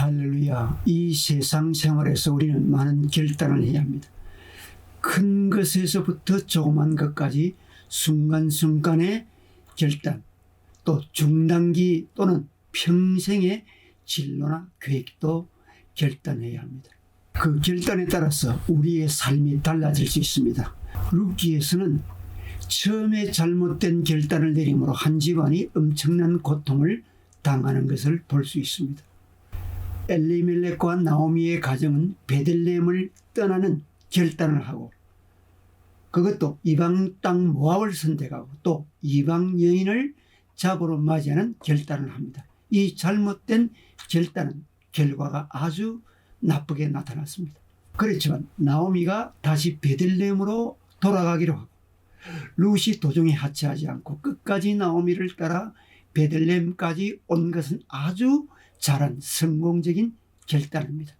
할렐루야. 이 세상 생활에서 우리는 많은 결단을 해야 합니다. 큰 것에서부터 조그만 것까지 순간순간의 결단, 또 중단기 또는 평생의 진로나 계획도 결단해야 합니다. 그 결단에 따라서 우리의 삶이 달라질 수 있습니다. 룻기에서는 처음에 잘못된 결단을 내림으로 한 집안이 엄청난 고통을 당하는 것을 볼 수 있습니다. 엘리멜렉과 나오미의 가정은 베들레헴을 떠나는 결단을 하고, 그것도 이방 땅 모압을 선택하고 또 이방 여인을 잡으러 맞이하는 결단을 합니다. 이 잘못된 결단은 결과가 아주 나쁘게 나타났습니다. 그렇지만 나오미가 다시 베들레헴으로 돌아가기로 하고, 룻이 도중에 하차하지 않고 끝까지 나오미를 따라 베들레헴까지 온 것은 아주 잘한 성공적인 결단입니다.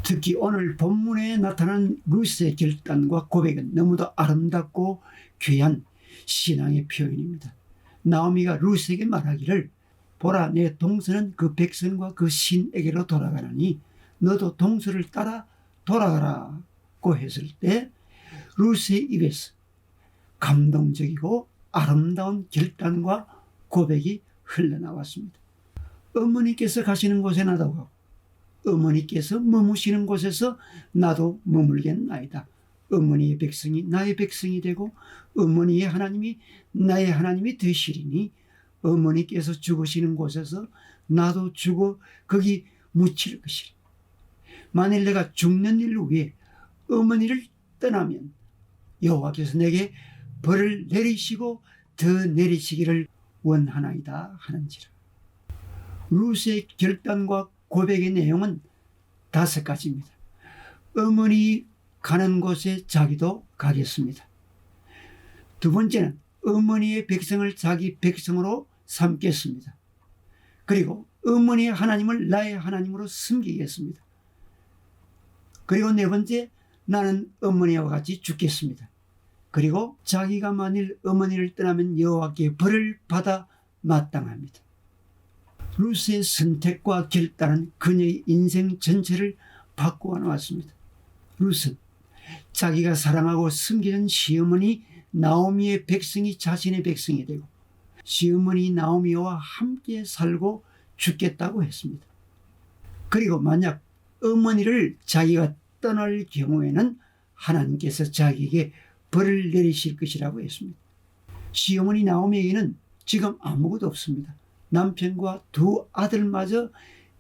특히 오늘 본문에 나타난 룻의 결단과 고백은 너무도 아름답고 귀한 신앙의 표현입니다. 나오미가 룻에게 말하기를, 보라, 내 동서는 그 백성과 그 신에게로 돌아가나니 너도 동서를 따라 돌아가라고 했을 때 룻의 입에서 감동적이고 아름다운 결단과 고백이 흘러나왔습니다. 어머니께서 가시는 곳에 나도 가고 어머니께서 머무시는 곳에서 나도 머물겠나이다. 어머니의 백성이 나의 백성이 되고 어머니의 하나님이 나의 하나님이 되시리니 어머니께서 죽으시는 곳에서 나도 죽어 거기 묻힐 것이라. 만일 내가 죽는 일로 위해 어머니를 떠나면 여호와께서 내게 벌을 내리시고 더 내리시기를 원하나이다 하는지라. 룻의 결단과 고백의 내용은 5가지입니다. 어머니 가는 곳에 자기도 가겠습니다. 두 번째는 어머니의 백성을 자기 백성으로 삼겠습니다. 그리고 어머니의 하나님을 나의 하나님으로 섬기겠습니다. 그리고 네 번째, 나는 어머니와 같이 죽겠습니다. 그리고 자기가 만일 어머니를 떠나면 여호와께 벌을 받아 마땅합니다. 룻의 선택과 결단은 그녀의 인생 전체를 바꾸어 놓았습니다. 룻은 자기가 사랑하고 섬기는 시어머니 나오미의 백성이 자신의 백성이 되고 시어머니 나오미와 함께 살고 죽겠다고 했습니다. 그리고 만약 어머니를 자기가 떠날 경우에는 하나님께서 자기에게 벌을 내리실 것이라고 했습니다. 시어머니 나오미에게는 지금 아무것도 없습니다. 남편과 2 아들마저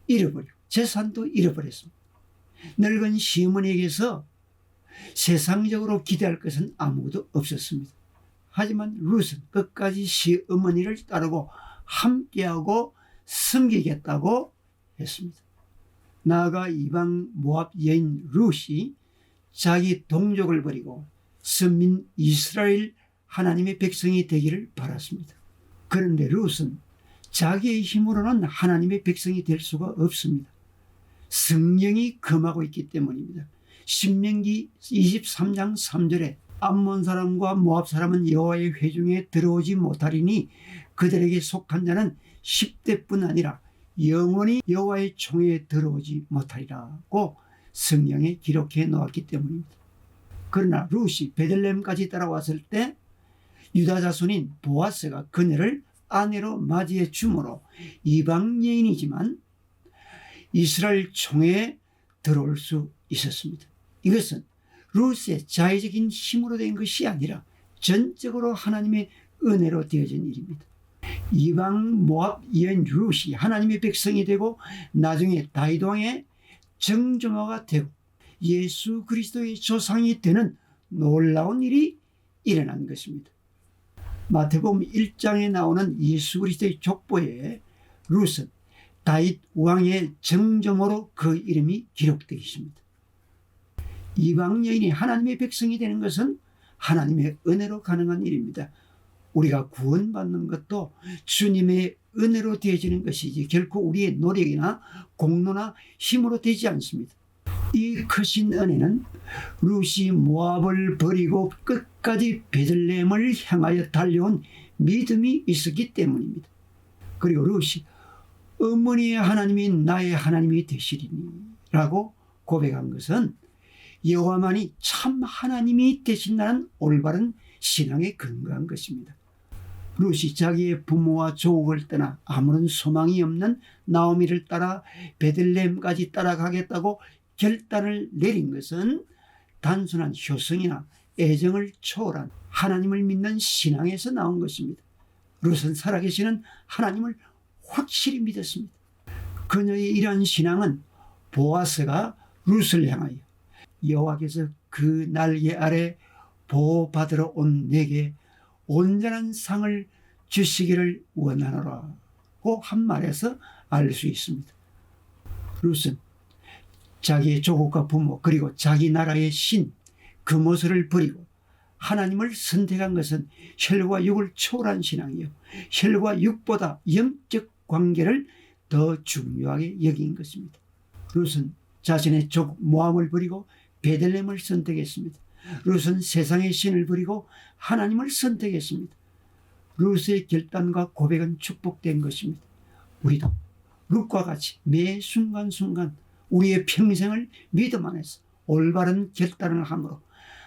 잃어버리고 재산도 잃어버렸습니다. 늙은 시어머니에게서 세상적으로 기대할 것은 아무것도 없었습니다. 하지만 룻은 끝까지 시어머니를 따르고 함께하고 섬기겠다고 했습니다. 나아가 이방 모압 여인 룻이 자기 동족을 버리고 선민 이스라엘 하나님의 백성이 되기를 바랐습니다. 그런데 룻은 자기의 힘으로는 하나님의 백성이 될 수가 없습니다. 성령이 금하고 있기 때문입니다. 신명기 23장 3절에 암몬 사람과 모압 사람은 여호와의 회중에 들어오지 못하리니 그들에게 속한 자는 10대뿐 아니라 영원히 여호와의 총회에 들어오지 못하리라고 성경에 기록해 놓았기 때문입니다. 그러나 룻이 베들레헴까지 따라왔을 때 유다 자손인 보아스가 그녀를 아내로 맞이해 주므로 이방 여인이지만 이스라엘 총회에 들어올 수 있었습니다. 이것은 룻의 자의적인 힘으로 된 것이 아니라 전적으로 하나님의 은혜로 되어진 일입니다. 이방 모압 여인 룻이 하나님의 백성이 되고 나중에 다윗 왕의 정조모가 되고 예수 그리스도의 조상이 되는 놀라운 일이 일어난 것입니다. 마태복음 1장에 나오는 예수 그리스도의 족보에 룻은 다윗 왕의 정조모로 그 이름이 기록되어 있습니다. 이방 여인이 하나님의 백성이 되는 것은 하나님의 은혜로 가능한 일입니다. 우리가 구원받는 것도 주님의 은혜로 되어지는 것이지 결코 우리의 노력이나 공로나 힘으로 되지 않습니다. 이 크신 은혜는 룻이 모압을 버리고 끝까지 베들레헴을 향하여 달려온 믿음이 있었기 때문입니다. 그리고 룻이 어머니의 하나님이 나의 하나님이 되시리니 라고 고백한 것은 여호와만이 참 하나님이 되신다는 올바른 신앙에 근거한 것입니다. 룻이 자기의 부모와 조국을 떠나 아무런 소망이 없는 나오미를 따라 베들레헴까지 따라가겠다고 결단을 내린 것은 단순한 효성이나 애정을 초월한 하나님을 믿는 신앙에서 나온 것입니다. 룻은 살아계시는 하나님을 확실히 믿었습니다. 그녀의 이러한 신앙은 보아스가 룻을 향하여 여호와께서 그 날개 아래 보호받으러 온 내게 온전한 상을 주시기를 원하노라고 한 말에서 알 수 있습니다. 룻은 자기의 조국과 부모 그리고 자기 나라의 신 그모스를 버리고 하나님을 선택한 것은 혈과 육을 초월한 신앙이요 혈과 육보다 영적 관계를 더 중요하게 여긴 것입니다. 룻은 자신의 조국 모함을 버리고 베들레헴을 선택했습니다. 룻은 세상의 신을 버리고 하나님을 선택했습니다. 룻의 결단과 고백은 축복된 것입니다. 우리도 룻과 같이 매 순간순간 우리의 평생을 믿음 안에서 올바른 결단을 함으로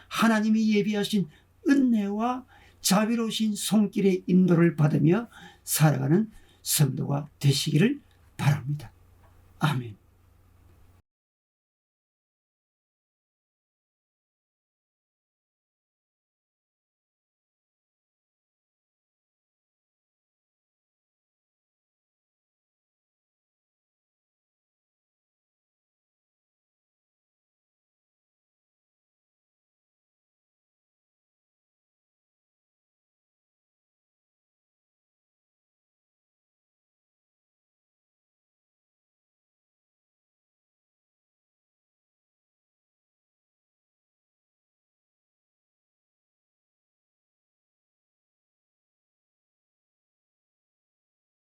하나님이 예비하신 은혜와 자비로우신 손길의 인도를 받으며 살아가는 성도가 되시기를 바랍니다. 아멘.